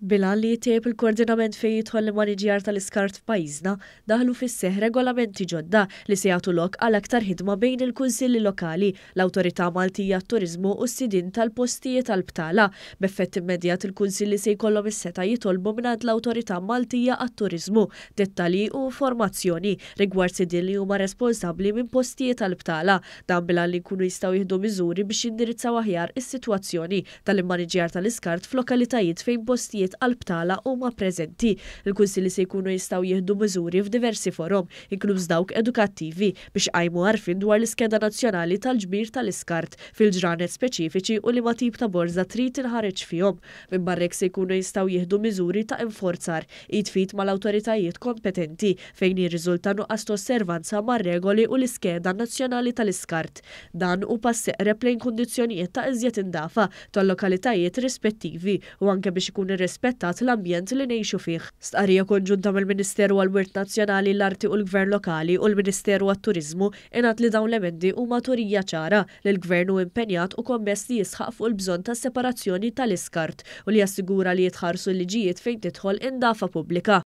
Bilan li jittieb il-koordinament fejn jidħol l-maniġjar tal-iskart f'pajjiżna, daħlu fis-seħħ regolamenti ġodda li se jagħtu lok għal aktar ħidma bejn il-kunsilli lokali, l-Awtorità Maltija għat-Turiżmu u s-sidin tal-postijiet tal-btala. B'effett immedjat il-kunsilli se jkollhom is-seta' jitolbu mingħand l-Awtorità Maltija għat-Turiżmu dettalji u informazzjoni rigward sidin li huma responsabbli minn postijiet tal-btala. Dan bilan li jkunu jistgħu jieħdu miżuri biex jindirizzaw aħjar is-sitwazzjoni tal-immaniġjar tal-iskart f'lokalitajiet fejn postijiet għal-btala huma preżenti. Il-kunsilli se jkunu jistgħu jieħdu miżuri f'diversi forom, inkluż dawk edukattivi biex qajmu għarfien dwar l-iskeda nazzjonali tal-ġbir tal-iskart fil-ġranet speċifiċi u li ma tip ta' borza trid inħareġ fihom. Minn barrek se jkunu jistgħu jieħdu miżuri ta' enforzar jitfit mal-awtoritajiet kompetenti fejn jirriżulta nuqqas osservanza mar-regoli u l-iskeda nazzjonali tal-iskart. Dan u pass seqreb lejn kundizzjonijiet ta' iżjed indafa tal-lokalitajiet rispettivi u anke biex ikun irrispettat l-ambjent li ngħixu fih. Stqarrija konġunta mill-Ministeru għall-Wirt Nazzjonali l-Arti u l-Gvern Lokali u l-Ministeru għat-Turiżmu ingħad li dawn l-emendi huma turija ċara li l-Gvern hu impenjat u kommess li jisħaq fuq il-bżonn ta' separazzjoni tal-iskart u li jassigura li jitħarsu l-liġijiet fejn tidħol indafa pubblika.